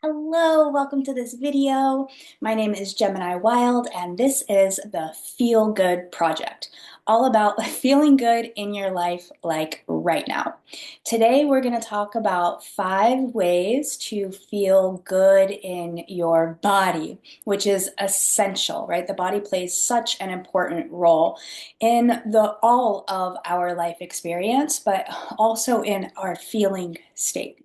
Hello, welcome to this video. My name is Gemini Wild, and this is the Feel Good Project, all about feeling good in your life like right now. Today, we're going to talk about 5 ways to feel good in your body, which is essential, right? The body plays such an important role in the all of our life experience, but also in our feeling state.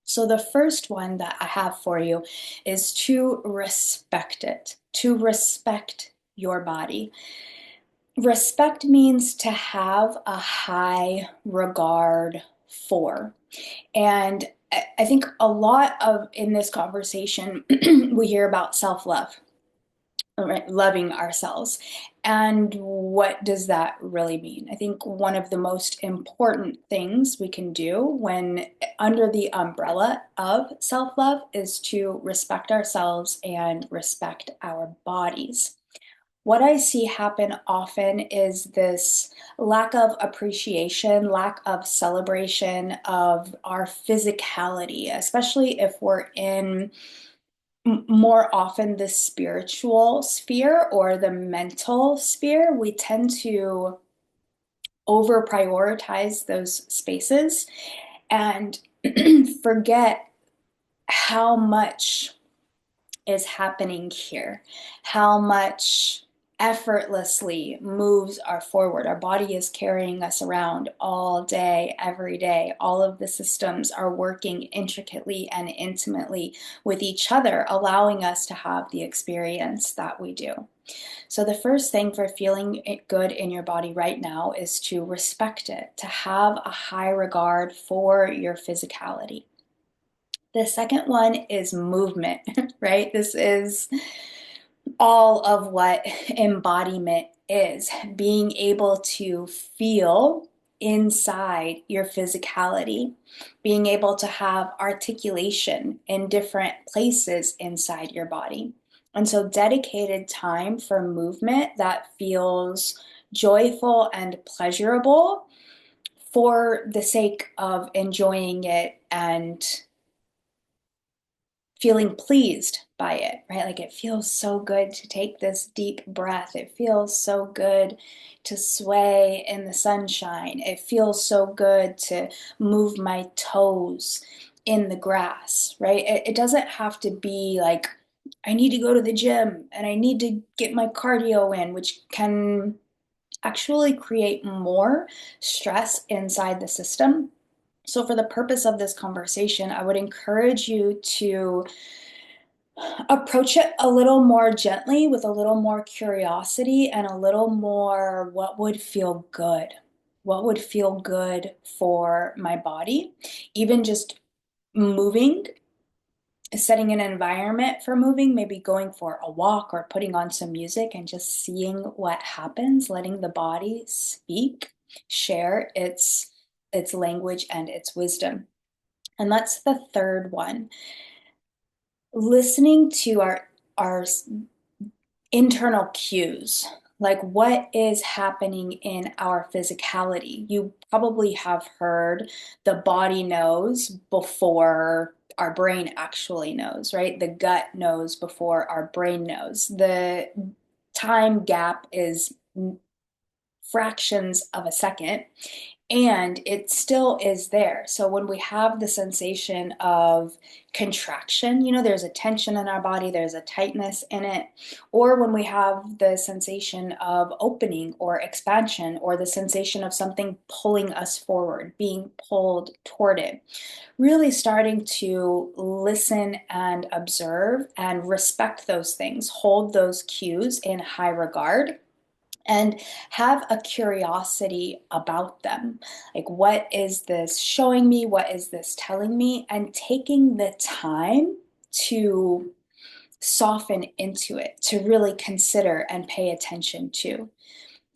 So, the first one that I have for you is to respect it, to respect your body. Respect means to have a high regard for. And I think a lot of in this conversation, we hear about self love, right? Loving ourselves. And what does that really mean? I think one of the most important things we can do when under the umbrella of self love is to respect ourselves and respect our bodies. What I see happen often is this lack of appreciation, lack of celebration of our physicality, especially if we're in more often the spiritual sphere or the mental sphere. We tend to over prioritize those spaces and forget how much is happening here, how much effortlessly moves our forward. Our body is carrying us around all day, every day. All of the systems are working intricately and intimately with each other, allowing us to have the experience that we do. So, the first thing for feeling good in your body right now is to respect it, to have a high regard for your physicality. The second one is movement, right? This is all of what embodiment is, being able to feel inside your physicality, being able to have articulation in different places inside your body. And so, dedicated time for movement that feels joyful and pleasurable for the sake of enjoying it and feeling pleased by it, right? Like it feels so good to take this deep breath. It feels so good to sway in the sunshine. It feels so good to move my toes in the grass, right? It doesn't have to be like, I need to go to the gym and I need to get my cardio in, which can actually create more stress inside the system. So, for the purpose of this conversation, I would encourage you to approach it a little more gently with a little more curiosity and a little more what would feel good? What would feel good for my body? Even just moving, setting an environment for moving, maybe going for a walk or putting on some music and just seeing what happens, letting the body speak, share its language and its wisdom. And that's the third one. Listening to our internal cues, like what is happening in our physicality. You probably have heard the body knows before our brain actually knows, right? The gut knows before our brain knows. The time gap is fractions of a second, and it still is there. So when we have the sensation of contraction, there's a tension in our body, there's a tightness in it, or when we have the sensation of opening or expansion, or the sensation of something pulling us forward, being pulled toward it, really starting to listen and observe and respect those things, hold those cues in high regard and have a curiosity about them. Like, what is this showing me? What is this telling me? And taking the time to soften into it, to really consider and pay attention to.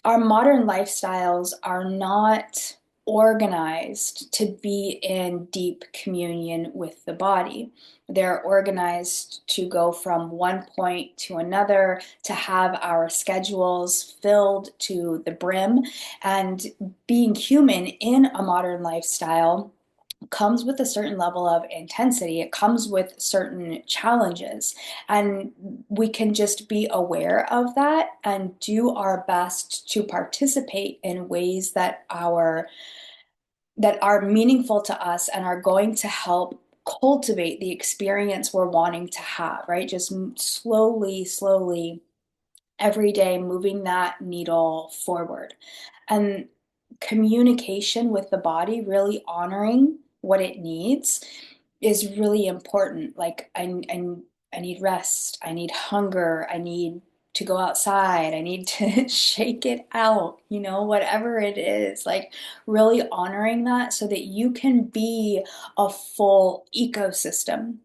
Our modern lifestyles are not organized to be in deep communion with the body. They're organized to go from one point to another, to have our schedules filled to the brim. And being human in a modern lifestyle comes with a certain level of intensity. It comes with certain challenges. And we can just be aware of that and do our best to participate in ways that are meaningful to us and are going to help cultivate the experience we're wanting to have, right? Just slowly, slowly, every day moving that needle forward. And communication with the body, really honoring what it needs, is really important. Like, I need rest, I need hunger, I need to go outside, I need to shake it out, whatever it is, like really honoring that so that you can be a full ecosystem.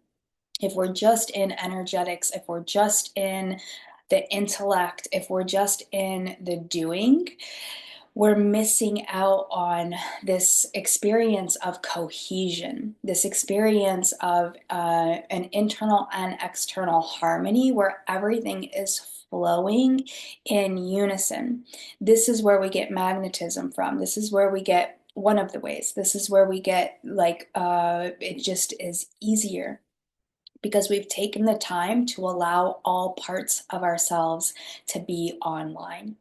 If we're just in energetics, if we're just in the intellect, if we're just in the doing, we're missing out on this experience of cohesion, this experience of an internal and external harmony where everything is flowing in unison. This is where we get magnetism from. This is where we get one of the ways. This is where we get it just is easier because we've taken the time to allow all parts of ourselves to be online.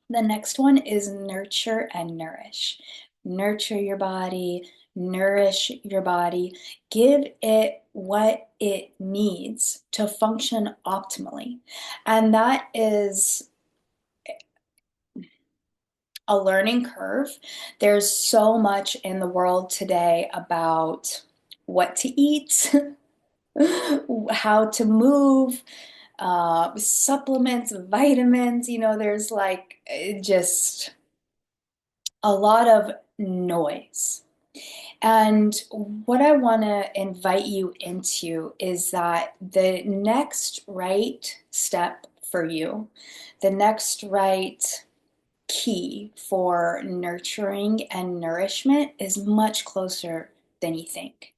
The next one is nurture and nourish. Nurture your body, nourish your body, give it what it needs to function optimally. And that is a learning curve. There's so much in the world today about what to eat, how to move, supplements, vitamins, there's like just a lot of noise. And what I want to invite you into is that the next right step for you, the next right key for nurturing and nourishment is much closer than you think.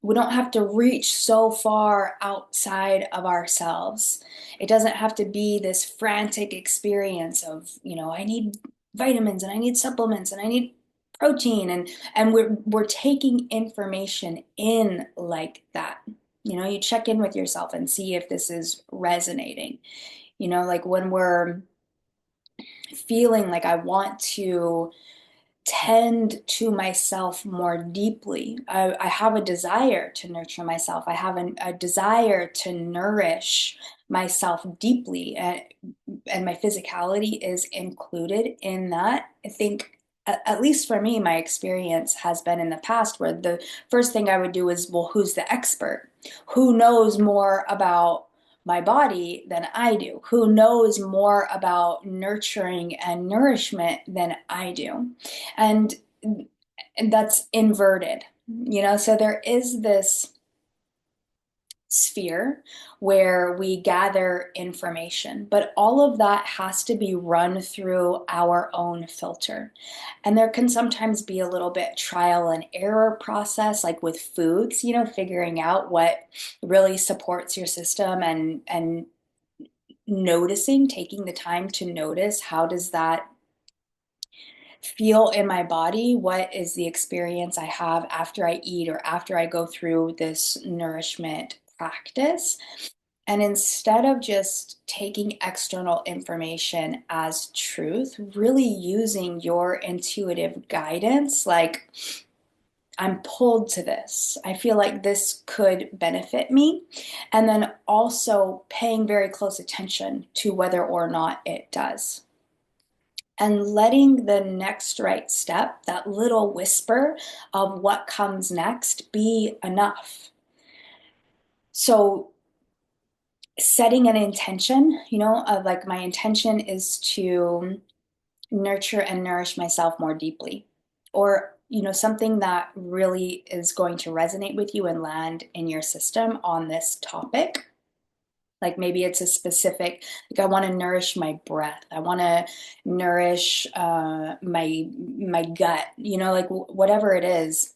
We don't have to reach so far outside of ourselves. It doesn't have to be this frantic experience of, I need vitamins and I need supplements and I need protein and we're taking information in like that. You check in with yourself and see if this is resonating. Like when we're feeling like I want to tend to myself more deeply. I have a desire to nurture myself. I have a desire to nourish myself deeply, and my physicality is included in that. I think, at least for me, my experience has been in the past where the first thing I would do is, well, who's the expert? Who knows more about my body than I do? Who knows more about nurturing and nourishment than I do? And and that's inverted, so there is this sphere where we gather information, but all of that has to be run through our own filter. And there can sometimes be a little bit trial and error process, like with foods, figuring out what really supports your system and noticing, taking the time to notice how does that feel in my body? What is the experience I have after I eat or after I go through this nourishment practice? And instead of just taking external information as truth, really using your intuitive guidance, like, I'm pulled to this. I feel like this could benefit me. And then also paying very close attention to whether or not it does, and letting the next right step, that little whisper of what comes next, be enough. So setting an intention, of like, my intention is to nurture and nourish myself more deeply, or something that really is going to resonate with you and land in your system on this topic. Like maybe it's a specific, like, I want to nourish my breath. I want to nourish my gut. Like whatever it is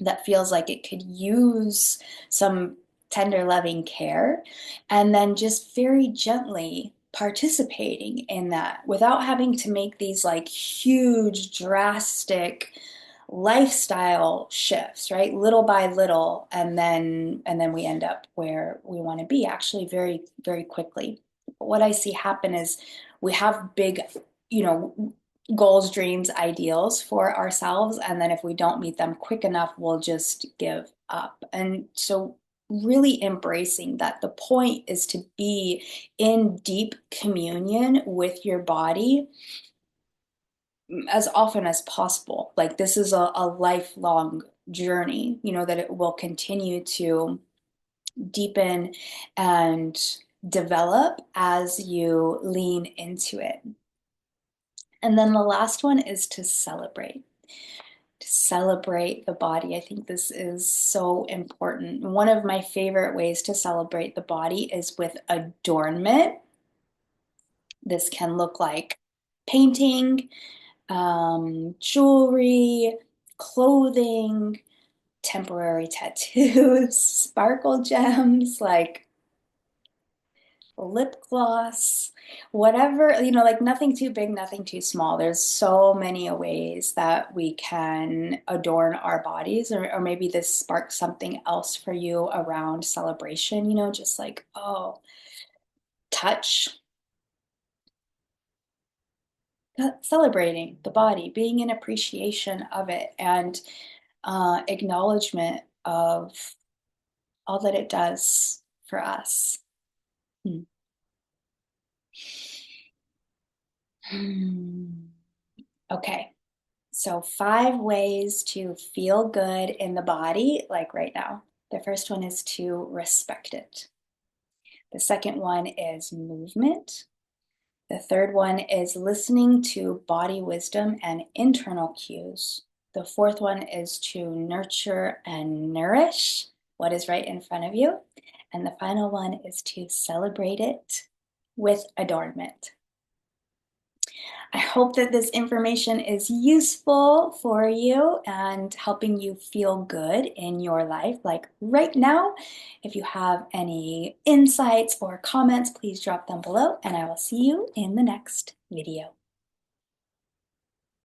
that feels like it could use some tender, loving care, and then just very gently participating in that without having to make these like huge, drastic lifestyle shifts, right? Little by little, and then we end up where we want to be actually very, very quickly. But what I see happen is we have big, you know, goals, dreams, ideals for ourselves, and then if we don't meet them quick enough, we'll just give up. And so really embracing that the point is to be in deep communion with your body as often as possible. Like this is a lifelong journey, that it will continue to deepen and develop as you lean into it. And then the last one is to celebrate. To celebrate the body. I think this is so important. One of my favorite ways to celebrate the body is with adornment. This can look like painting, jewelry, clothing, temporary tattoos, sparkle gems like lip gloss, whatever, like nothing too big, nothing too small. There's so many ways that we can adorn our bodies, or maybe this sparks something else for you around celebration, just like, oh, touch, celebrating the body, being in appreciation of it, and acknowledgement of all that it does for us. Hmm. Okay, so 5 ways to feel good in the body, like right now. The first one is to respect it. The second one is movement. The third one is listening to body wisdom and internal cues. The fourth one is to nurture and nourish what is right in front of you. And the final one is to celebrate it with adornment. I hope that this information is useful for you and helping you feel good in your life, like right now. If you have any insights or comments, please drop them below, and I will see you in the next video.